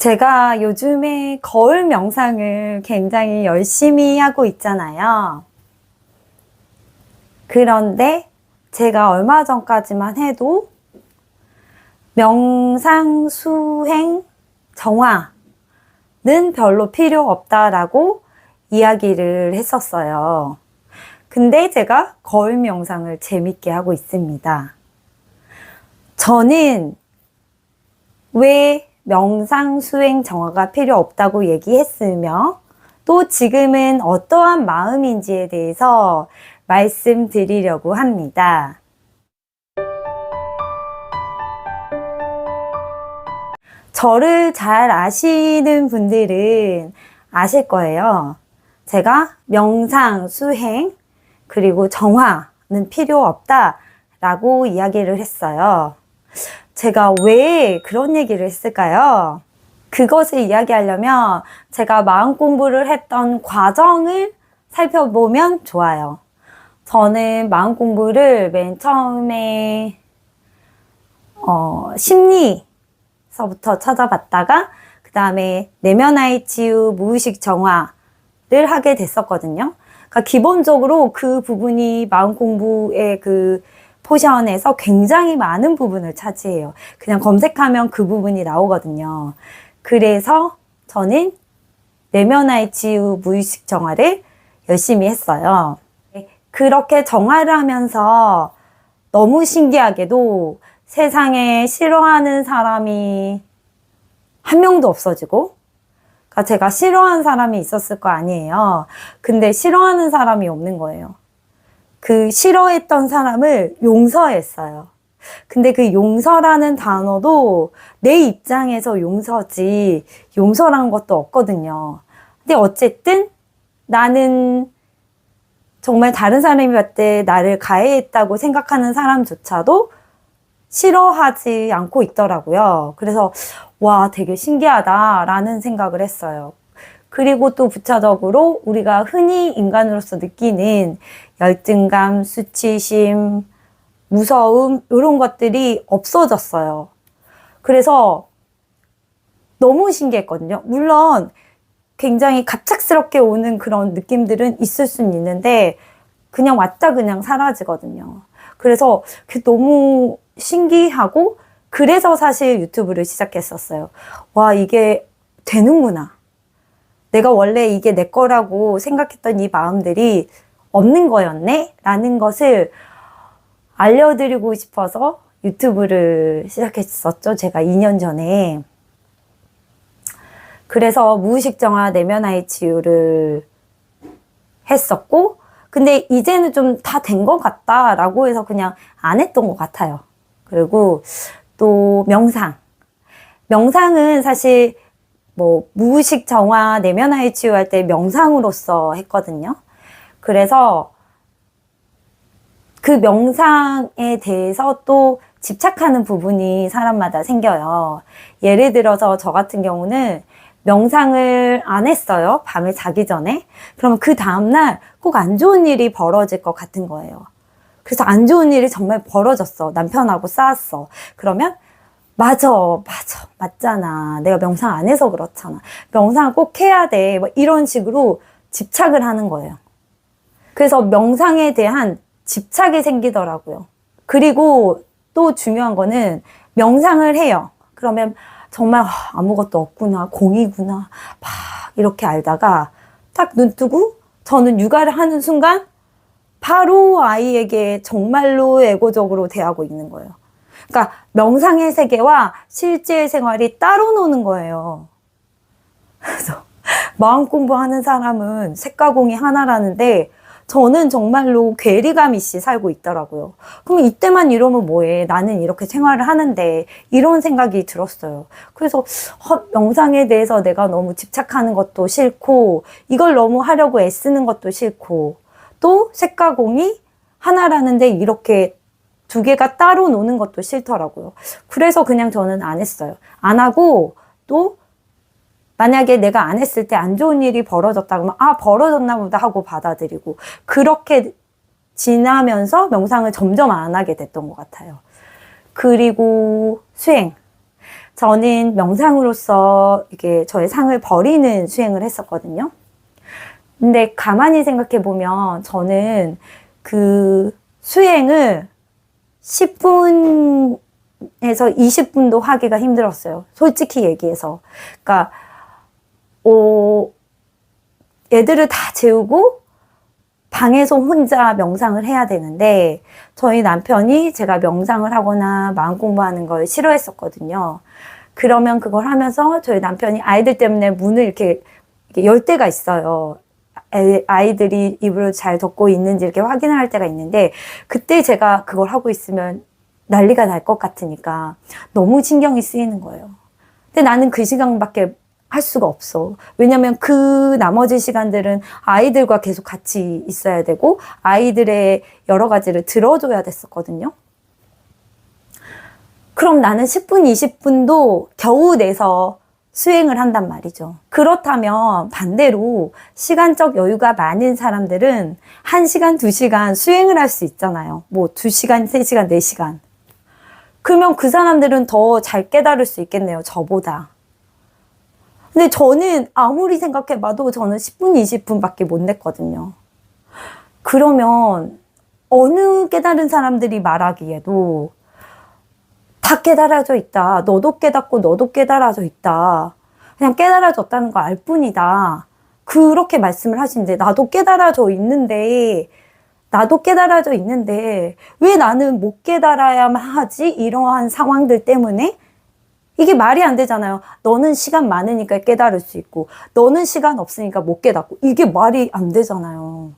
제가 요즘에 거울 명상을 굉장히 열심히 하고 있잖아요. 그런데 제가 얼마 전까지만 해도 명상, 수행, 정화는 별로 필요 없다라고 이야기를 했었어요. 근데 제가 거울 명상을 재밌게 하고 있습니다. 저는 왜 명상, 수행, 정화가 필요 없다고 얘기했으며 또 지금은 어떠한 마음인지에 대해서 말씀드리려고 합니다. 저를 잘 아시는 분들은 아실 거예요. 제가 명상, 수행, 그리고 정화는 필요 없다라고 이야기를 했어요. 제가 왜 그런 얘기를 했을까요? 그것을 이야기하려면 제가 마음 공부를 했던 과정을 살펴보면 좋아요. 저는 마음 공부를 맨 처음에 심리서부터 찾아봤다가 그 다음에 내면와의 치유, 무의식 정화를 하게 됐었거든요. 그러니까 기본적으로 그 부분이 마음 공부의 그 포션에서 굉장히 많은 부분을 차지해요. 그냥 검색하면 그 부분이 나오거든요. 그래서 저는 내면와의 치유, 무의식 정화를 열심히 했어요. 그렇게 정화를 하면서 너무 신기하게도 세상에 싫어하는 사람이 한 명도 없어지고, 그러니까 제가 싫어하는 사람이 있었을 거 아니에요. 근데 싫어하는 사람이 없는 거예요. 그 싫어했던 사람을 용서했어요. 근데 그 용서라는 단어도 내 입장에서 용서지 용서란 것도 없거든요. 근데 어쨌든 나는 정말 다른 사람이 봤을 때 나를 가해했다고 생각하는 사람조차도 싫어하지 않고 있더라고요. 그래서 와, 되게 신기하다라는 생각을 했어요. 그리고 또 부차적으로 우리가 흔히 인간으로서 느끼는 열등감, 수치심, 무서움 이런 것들이 없어졌어요. 그래서 너무 신기했거든요. 물론 굉장히 갑작스럽게 오는 그런 느낌들은 있을 수는 있는데 그냥 왔다 그냥 사라지거든요. 그래서 너무 신기하고 그래서 사실 유튜브를 시작했었어요. 와, 이게 되는구나. 내가 원래 이게 내 거라고 생각했던 이 마음들이 없는 거였네? 라는 것을 알려드리고 싶어서 유튜브를 시작했었죠. 제가 2년 전에. 그래서 무의식 정화, 내면와의 치유를 했었고, 근데 이제는 좀 다 된 것 같다라고 해서 그냥 안 했던 것 같아요. 그리고 또 명상. 명상은 사실 뭐 무의식 정화, 내면와의 치유할 때 명상으로서 했거든요. 그래서 그 명상에 대해서 또 집착하는 부분이 사람마다 생겨요. 예를 들어서 저 같은 경우는 명상을 안 했어요. 밤에 자기 전에. 그러면 그 다음날 꼭 안 좋은 일이 벌어질 것 같은 거예요. 그래서 안 좋은 일이 정말 벌어졌어. 남편하고 싸웠어. 그러면 맞잖아. 내가 명상 안 해서 그렇잖아. 명상을 꼭 해야 돼. 뭐 이런 식으로 집착을 하는 거예요. 그래서 명상에 대한 집착이 생기더라고요. 그리고 또 중요한 거는 명상을 해요. 그러면 정말 아무것도 없구나, 공이구나, 막 이렇게 알다가 딱 눈 뜨고 저는 육아를 하는 순간 바로 아이에게 정말로 애고적으로 대하고 있는 거예요. 그러니까 명상의 세계와 실제 생활이 따로 노는 거예요. 그래서 마음 공부하는 사람은 색가공이 하나라는데 저는 정말로 괴리감 있이 살고 있더라고요. 그럼 이때만 이러면 뭐해? 나는 이렇게 생활을 하는데 이런 생각이 들었어요. 그래서 명상에 대해서 내가 너무 집착하는 것도 싫고 이걸 너무 하려고 애쓰는 것도 싫고 또 색가공이 하나라는데 이렇게 두 개가 따로 노는 것도 싫더라고요. 그래서 그냥 저는 안 했어요. 안 하고 또 만약에 내가 안 했을 때 안 좋은 일이 벌어졌다 그러면 벌어졌나 보다 하고 받아들이고 그렇게 지나면서 명상을 점점 안 하게 됐던 것 같아요. 그리고 수행. 저는 명상으로서 이게 저의 상을 버리는 수행을 했었거든요. 근데 가만히 생각해 보면 저는 그 수행을 10분에서 20분도 하기가 힘들었어요. 솔직히 얘기해서. 그러니까 애들을 다 재우고 방에서 혼자 명상을 해야 되는데 저희 남편이 제가 명상을 하거나 마음 공부하는 걸 싫어했었거든요. 그러면 그걸 하면서 저희 남편이 아이들 때문에 문을 이렇게 열 때가 있어요. 아이들이 이불을 잘 덮고 있는지 이렇게 확인할 때가 있는데 그때 제가 그걸 하고 있으면 난리가 날 것 같으니까 너무 신경이 쓰이는 거예요. 근데 나는 그 시간밖에 할 수가 없어. 왜냐면 그 나머지 시간들은 아이들과 계속 같이 있어야 되고 아이들의 여러 가지를 들어줘야 됐었거든요. 그럼 나는 10분, 20분도 겨우 내서 수행을 한단 말이죠. 그렇다면 반대로 시간적 여유가 많은 사람들은 1시간, 2시간 수행을 할 수 있잖아요. 뭐 2시간, 3시간, 4시간. 그러면 그 사람들은 더 잘 깨달을 수 있겠네요. 저보다. 근데 저는 아무리 생각해봐도 저는 10분, 20분밖에 못 냈거든요. 그러면 어느 깨달은 사람들이 말하기에도 다 깨달아져 있다. 너도 깨닫고 너도 깨달아져 있다. 그냥 깨달아졌다는 거 알 뿐이다. 그렇게 말씀을 하시는데 나도 깨달아져 있는데 왜 나는 못 깨달아야만 하지? 이러한 상황들 때문에 이게 말이 안 되잖아요. 너는 시간 많으니까 깨달을 수 있고 너는 시간 없으니까 못 깨닫고 이게 말이 안 되잖아요.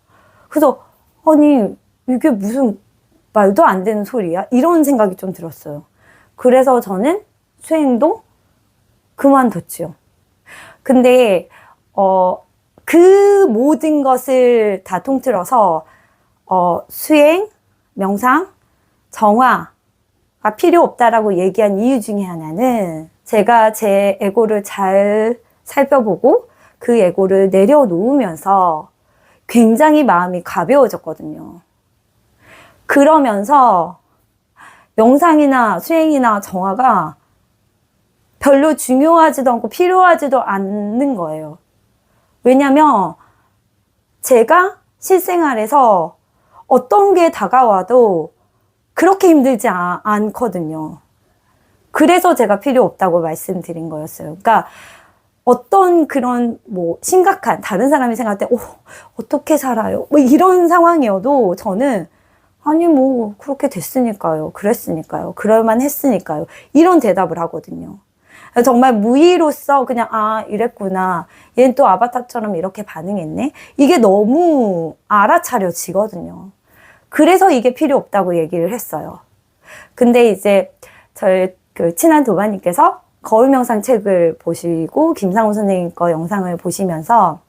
그래서 아니 이게 무슨 말도 안 되는 소리야? 이런 생각이 좀 들었어요. 그래서 저는 수행도 그만뒀지요. 근데 그 모든 것을 다 통틀어서 수행, 명상, 정화가 필요 없다라고 얘기한 이유 중에 하나는 제가 제 에고를 잘 살펴보고 그 에고를 내려놓으면서 굉장히 마음이 가벼워졌거든요. 그러면서 명상이나 수행이나 정화가 별로 중요하지도 않고 필요하지도 않는 거예요. 왜냐면 제가 실생활에서 어떤 게 다가와도 그렇게 힘들지 않거든요. 그래서 제가 필요 없다고 말씀드린 거였어요. 그러니까 어떤 그런 뭐 심각한 다른 사람이 생각할 때 어떻게 살아요? 뭐 이런 상황이어도 저는 아니 뭐 그렇게 됐으니까요. 그랬으니까요. 그럴만 했으니까요. 이런 대답을 하거든요. 정말 무의로서 그냥 이랬구나. 얘는 또 아바타처럼 이렇게 반응했네. 이게 너무 알아차려지거든요. 그래서 이게 필요 없다고 얘기를 했어요. 근데 이제 저희 그 친한 도마님께서 거울명상 책을 보시고 김상우 선생님 거 영상을 보시면서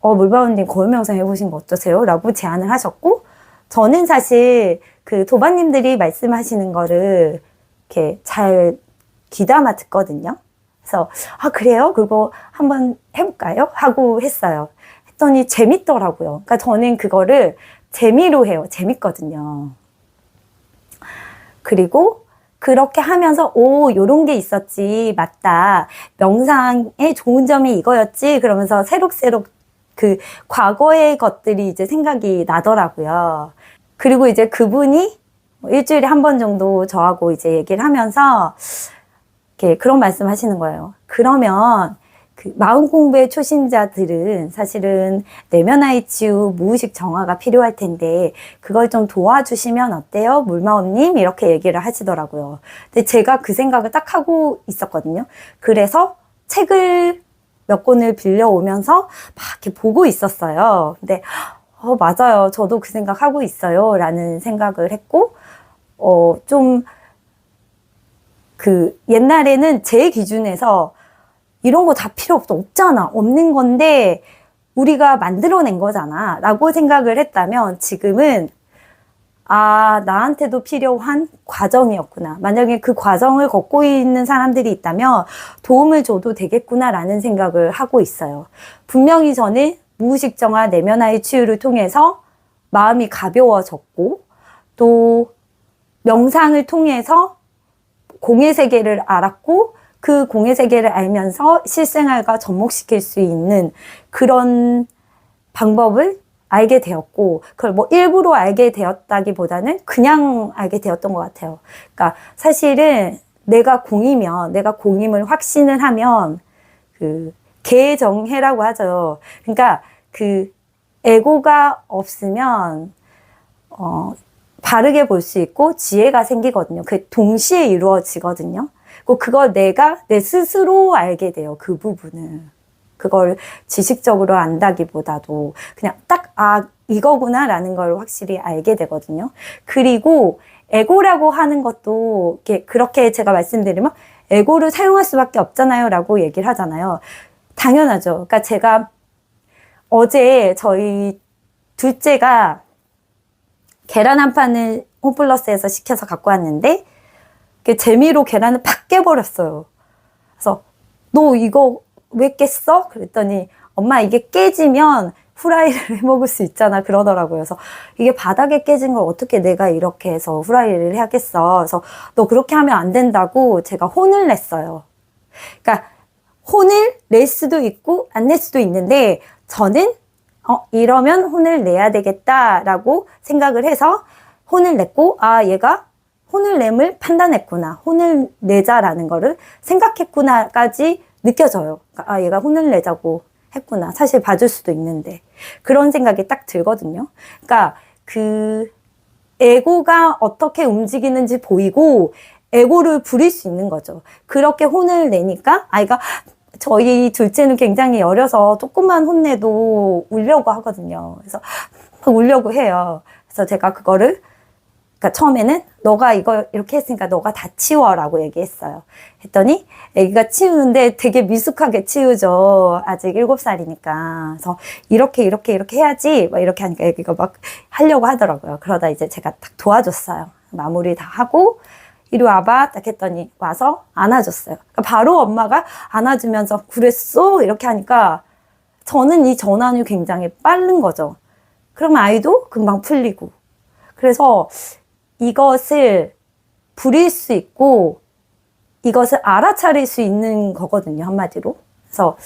물바운님 거울명상 해보신 거 어떠세요? 라고 제안을 하셨고 저는 사실 그 도마님들이 말씀하시는 거를 이렇게 잘 귀담아 듣거든요. 그래서 그래요? 그거 한번 해볼까요? 하고 했어요. 했더니 재밌더라고요. 그러니까 저는 그거를 재미로 해요. 재밌거든요. 그리고 그렇게 하면서 요런 게 있었지. 맞다. 명상의 좋은 점이 이거였지. 그러면서 새록새록 그 과거의 것들이 이제 생각이 나더라고요. 그리고 이제 그분이 일주일에 한 번 정도 저하고 이제 얘기를 하면서 이렇게 그런 말씀 하시는 거예요. 그러면 그 마음 공부의 초심자들은 사실은 내면의 치유, 무의식 정화가 필요할 텐데 그걸 좀 도와주시면 어때요? 물마음님 이렇게 얘기를 하시더라고요. 근데 제가 그 생각을 딱 하고 있었거든요. 그래서 책을 몇 권을 빌려오면서 막 이렇게 보고 있었어요. 근데 맞아요. 저도 그 생각하고 있어요. 라는 생각을 했고 좀 그 옛날에는 제 기준에서 이런 거 다 필요 없잖아. 없는 건데 우리가 만들어낸 거잖아. 라고 생각을 했다면 지금은 나한테도 필요한 과정이었구나. 만약에 그 과정을 걷고 있는 사람들이 있다면 도움을 줘도 되겠구나 라는 생각을 하고 있어요. 분명히 저는 무의식정화 내면의 치유를 통해서 마음이 가벼워졌고 또 명상을 통해서 공의 세계를 알았고 그 공의 세계를 알면서 실생활과 접목시킬 수 있는 그런 방법을 알게 되었고, 그걸 뭐 일부러 알게 되었다기보다는 그냥 알게 되었던 것 같아요. 그러니까 사실은 내가 공임을 확신을 하면 그 개정해라고 하죠. 그러니까 그 에고가 없으면 바르게 볼 수 있고 지혜가 생기거든요. 그게 동시에 이루어지거든요. 그걸 내가 내 스스로 알게 돼요. 그 부분을. 그걸 지식적으로 안다기보다도 그냥 딱, 이거구나 라는 걸 확실히 알게 되거든요. 그리고 에고라고 하는 것도 그렇게 제가 말씀드리면 에고를 사용할 수밖에 없잖아요 라고 얘기를 하잖아요. 당연하죠. 그러니까 제가 어제 저희 둘째가 계란 한 판을 홈플러스에서 시켜서 갖고 왔는데 재미로 계란을 팍 깨버렸어요. 그래서 너 이거 왜 깼어? 그랬더니 엄마 이게 깨지면 후라이를 해 먹을 수 있잖아 그러더라고요. 그래서 이게 바닥에 깨진 걸 어떻게 내가 이렇게 해서 후라이를 해야겠어. 그래서 너 그렇게 하면 안 된다고 제가 혼을 냈어요. 그러니까 혼을 낼 수도 있고 안 낼 수도 있는데 저는 이러면 혼을 내야 되겠다라고 생각을 해서 혼을 냈고 얘가 혼을 냄을 판단했구나. 혼을 내자라는 거를 생각했구나까지 느껴져요. 그러니까 얘가 혼을 내자고 했구나. 사실 봐줄 수도 있는데. 그런 생각이 딱 들거든요. 그러니까 그 에고가 어떻게 움직이는지 보이고 에고를 부릴 수 있는 거죠. 그렇게 혼을 내니까 아이가 저희 둘째는 굉장히 어려서 조금만 혼내도 울려고 하거든요. 그래서 울려고 해요. 그래서 제가 그거를 그러니까 처음에는 너가 이거 이렇게 했으니까 너가 다 치워라고 얘기했어요. 했더니 애기가 치우는데 되게 미숙하게 치우죠. 아직 7살이니까. 그래서 이렇게 해야지 막 이렇게 하니까 애기가 막 하려고 하더라고요. 그러다 이제 제가 딱 도와줬어요. 마무리 다 하고 이리 와봐 딱 했더니 와서 안아줬어요. 그러니까 바로 엄마가 안아주면서 그랬어? 이렇게 하니까 저는 이 전환이 굉장히 빠른 거죠. 그러면 아이도 금방 풀리고. 그래서 이것을 부릴 수 있고 이것을 알아차릴 수 있는 거거든요. 한마디로. 그래서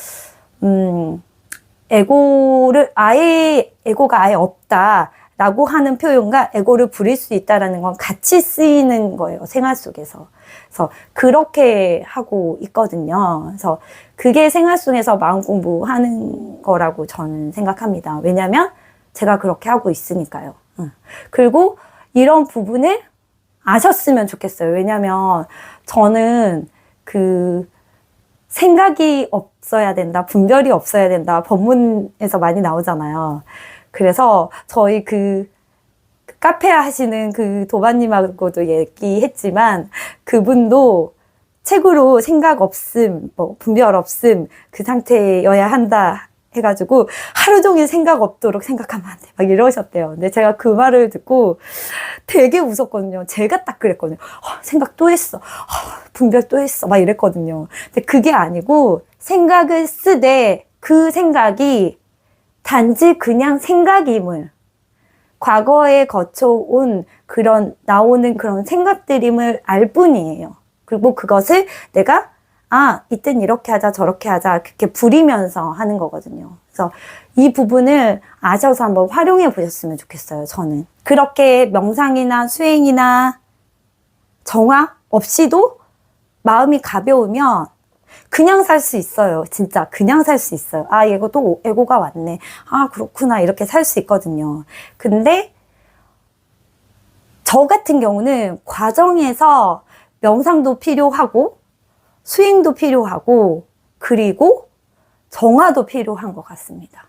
에고가 아예 없다라고 하는 표현과 에고를 부릴 수 있다라는 건 같이 쓰이는 거예요. 생활 속에서. 그래서 그렇게 하고 있거든요. 그래서 그게 생활 속에서 마음 공부하는 거라고 저는 생각합니다. 왜냐하면 제가 그렇게 하고 있으니까요. 그리고 이런 부분을 아셨으면 좋겠어요. 왜냐면 저는 그 생각이 없어야 된다, 분별이 없어야 된다, 법문에서 많이 나오잖아요. 그래서 저희 그 카페 하시는 그 도반님하고도 얘기했지만 그분도 책으로 생각 없음, 뭐 분별 없음 그 상태여야 한다 해가지고 하루 종일 생각 없도록 생각하면 안 돼. 막 이러셨대요. 근데 제가 그 말을 듣고 되게 웃었거든요. 제가 딱 그랬거든요. 생각 또 했어. 분별 또 했어. 막 이랬거든요. 근데 그게 아니고 생각을 쓰되 그 생각이 단지 그냥 생각임을 과거에 거쳐온 나오는 그런 생각들임을 알 뿐이에요. 그리고 그것을 내가 이땐 이렇게 하자, 저렇게 하자, 그렇게 부리면서 하는 거거든요. 그래서 이 부분을 아셔서 한번 활용해 보셨으면 좋겠어요, 저는. 그렇게 명상이나 수행이나 정화 없이도 마음이 가벼우면 그냥 살 수 있어요. 진짜 그냥 살 수 있어요. 이거 에고가 왔네. 그렇구나. 이렇게 살 수 있거든요. 근데 저 같은 경우는 과정에서 명상도 필요하고 수행도 필요하고 그리고 정화도 필요한 것 같습니다.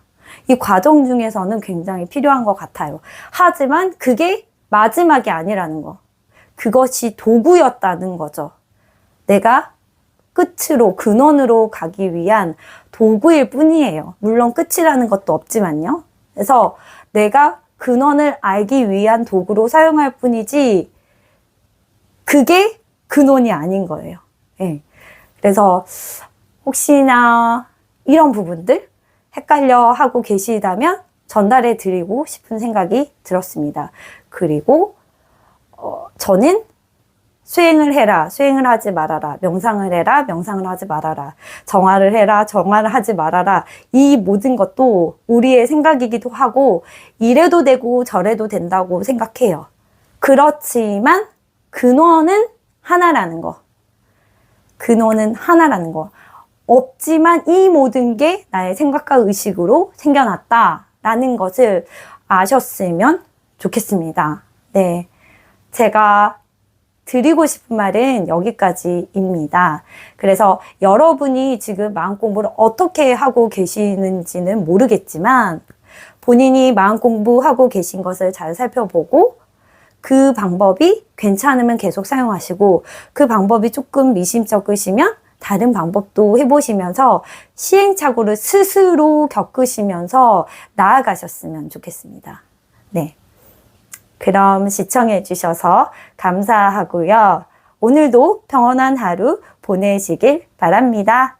이 과정 중에서는 굉장히 필요한 것 같아요. 하지만 그게 마지막이 아니라는 거. 그것이 도구였다는 거죠. 내가 끝으로, 근원으로 가기 위한 도구일 뿐이에요. 물론 끝이라는 것도 없지만요. 그래서 내가 근원을 알기 위한 도구로 사용할 뿐이지 그게 근원이 아닌 거예요. 네. 그래서 혹시나 이런 부분들 헷갈려 하고 계시다면 전달해 드리고 싶은 생각이 들었습니다. 그리고 저는 수행을 해라, 수행을 하지 말아라, 명상을 해라, 명상을 하지 말아라, 정화를 해라, 정화를 하지 말아라. 이 모든 것도 우리의 생각이기도 하고 이래도 되고 저래도 된다고 생각해요. 그렇지만 근원은 하나라는 거. 근원은 하나라는 거. 없지만 이 모든 게 나의 생각과 의식으로 생겨났다라는 것을 아셨으면 좋겠습니다. 네. 제가 드리고 싶은 말은 여기까지입니다. 그래서 여러분이 지금 마음 공부를 어떻게 하고 계시는지는 모르겠지만 본인이 마음 공부하고 계신 것을 잘 살펴보고 그 방법이 괜찮으면 계속 사용하시고 그 방법이 조금 미심쩍으시면 다른 방법도 해보시면서 시행착오를 스스로 겪으시면서 나아가셨으면 좋겠습니다. 네. 그럼 시청해 주셔서 감사하고요. 오늘도 평온한 하루 보내시길 바랍니다.